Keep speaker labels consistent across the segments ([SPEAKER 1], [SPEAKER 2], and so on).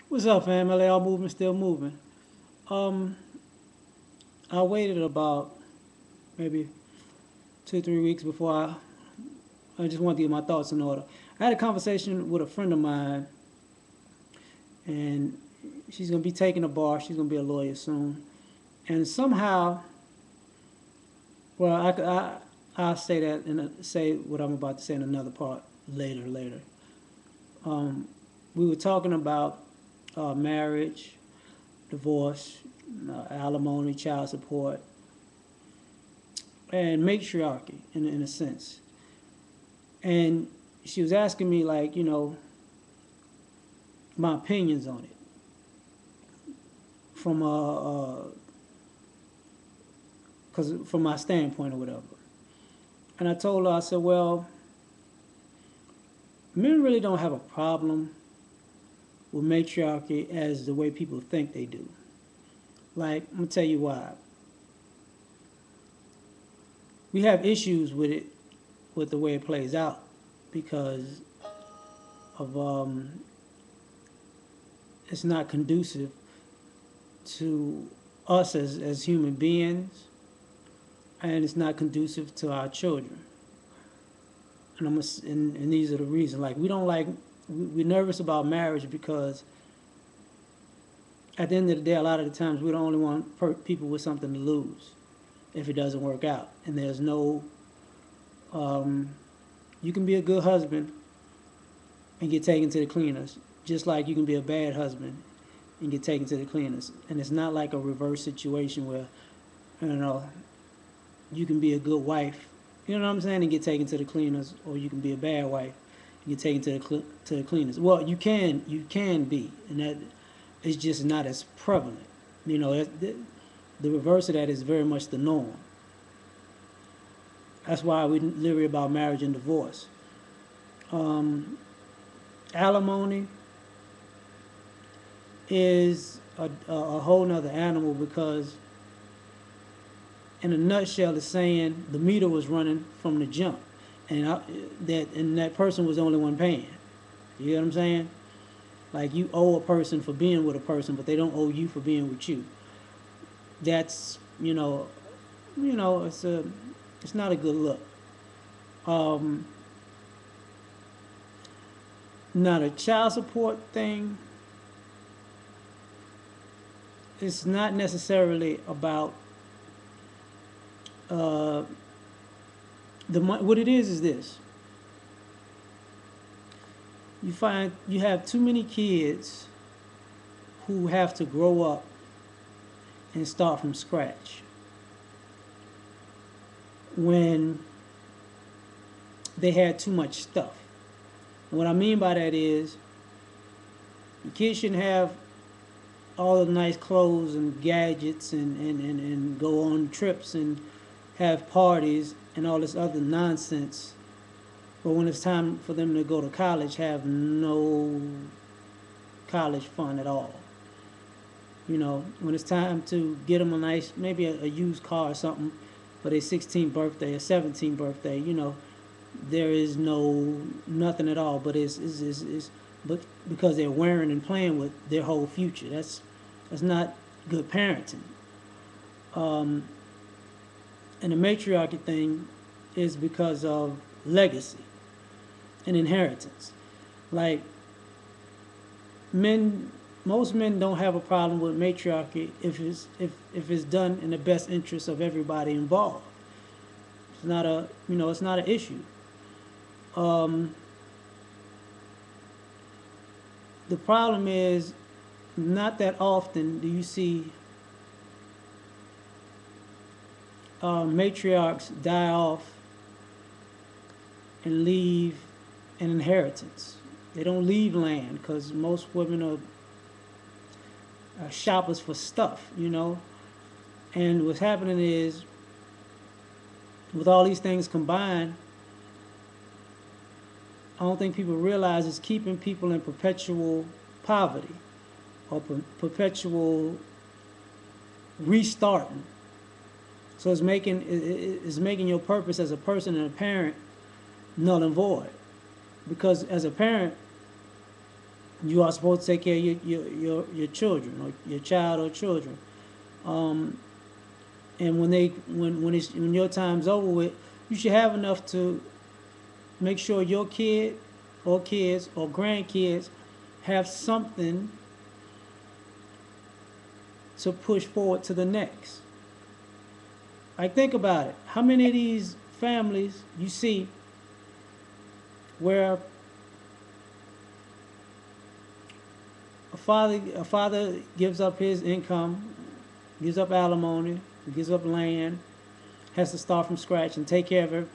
[SPEAKER 1] What's up, fam? L.A.R movement still moving. Um, I waited about maybe 2, 3 weeks before I just wanted to get my thoughts in order. I had a conversation with a friend of mine, and she's gonna be taking a bar. She's gonna be a lawyer soon, and somehow, well, I'll say that and say what I'm about to say in another part later. Um, we were talking about marriage, divorce, alimony, child support, and matriarchy in a sense. And she was asking me, like, my opinions on it from cause from my standpoint or whatever. And I told her, I said, well, men really don't have a problem with matriarchy as the way people think they do. Like, I'm gonna tell you why. We have issues with it, with the way it plays out, because of it's not conducive to us as human beings, and it's not conducive to our children. And these are the reasons. Like, we don't like, we're nervous about marriage because at the end of the day, a lot of the times we don't only want people with something to lose if it doesn't work out. And there's no, um, you can be a good husband and get taken to the cleaners, just like you can be a bad husband and get taken to the cleaners. And it's not like a reverse situation where, you know, you can be a good wife, you know what I'm saying, and get taken to the cleaners, or you can be a bad wife and get taken to the cleaners. Well, you can be, and that is just not as prevalent. You know, the reverse of that is very much the norm. That's why we leery about marriage and divorce. Um, Alimony is a whole nother animal because, in a nutshell, it's saying the meter was running from the jump, and that person was the only one paying. You get what I'm saying? Like, you owe a person for being with a person, but they don't owe you for being with you. That's it's not a good look. Um, Not a child support thing. It's not necessarily about uh, what it is this: you find you have too many kids who have to grow up and start from scratch when they had too much stuff. And what I mean by that is, the kids shouldn't have all the nice clothes and gadgets and go on trips and have parties and all this other nonsense. But when it's time for them to go to college, have no college fun at all. You know, when it's time to get them a nice, maybe a used car or something for their 16th birthday or 17th birthday, there is nothing at all. But it's but because they're wearing and playing with their whole future. That's not good parenting. Um, and the matriarchy thing is because of legacy and inheritance. Like, men, most men don't have a problem with matriarchy if it's done in the best interest of everybody involved. It's not an issue. Um, the problem is, not that often do you see matriarchs die off and leave an inheritance. They don't leave land because most women are shoppers for stuff. And what's happening is, with all these things combined, I don't think people realize it's keeping people in perpetual poverty or perpetual restarting. So it's making your purpose as a person and a parent null and void. Because as a parent, You are supposed to take care of your children or your child or children. Um, and when your time's over with, you should have enough to make sure your kid or kids or grandkids have something to push forward to the next. Like think about it. How many of these families you see where a father gives up his income, gives up alimony, gives up land, has to start from scratch and take care of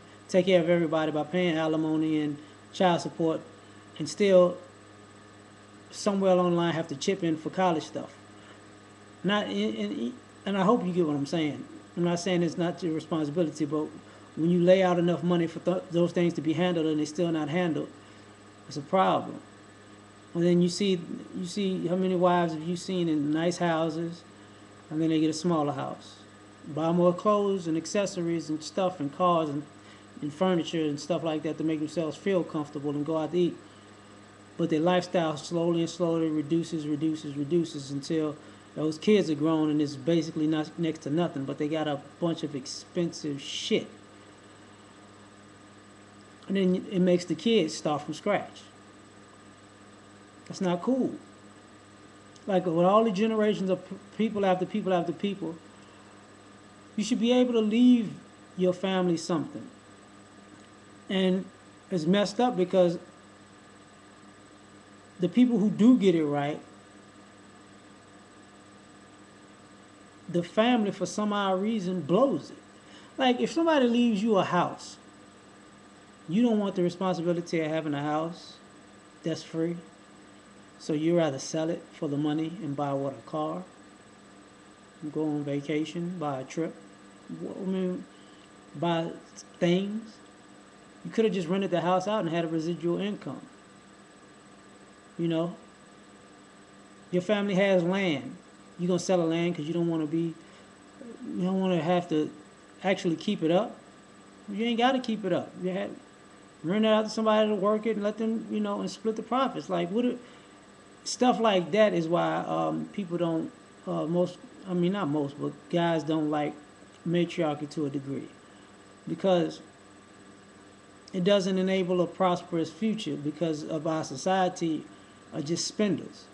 [SPEAKER 1] everybody by paying alimony and child support, and still somewhere along the line have to chip in for college stuff. Not and I hope you get what I'm saying. I'm not saying it's not your responsibility, but when you lay out enough money for those things to be handled and they're still not handled, it's a problem. And then you see how many wives have you seen in nice houses, and then they get a smaller house, buy more clothes and accessories and stuff and cars and furniture and stuff like that to make themselves feel comfortable and go out to eat. But their lifestyle slowly and slowly reduces until those kids are grown and it's basically not next to nothing. But they got a bunch of expensive shit, and then it makes the kids start from scratch. That's not cool. Like with all the generations of people after people after people, you should be able to leave your family something. And it's messed up because the people who do get it right, the family for some odd reason blows it. Like if somebody leaves you a house, you don't want the responsibility of having a house that's free. So you rather sell it for the money and buy what, a car, go on vacation, buy a trip. I mean, buy things. You could have just rented the house out and had a residual income. You know, your family has land. You're gonna sell a land because you don't want to have to actually keep it up. You ain't got to keep it up. Rent it out to somebody to work it and let them, and split the profits. Like stuff like that is why people don't. Most, I mean, not most, but guys don't like matriarchy to a degree because it doesn't enable a prosperous future because of our society are just spenders,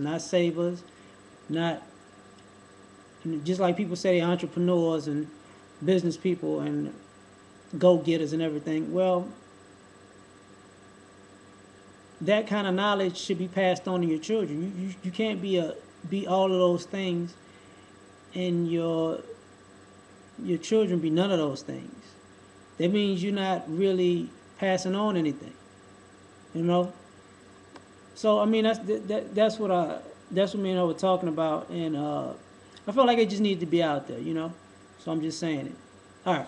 [SPEAKER 1] not savers, not just like people say entrepreneurs and business people and go-getters and everything. Well, that kind of knowledge should be passed on to your children. You can't be all of those things and your children be none of those things. That means you're not really passing on anything, you know. So I mean that's what me and I were talking about, and I felt like it just needed to be out there, you know. So I'm just saying it. All right.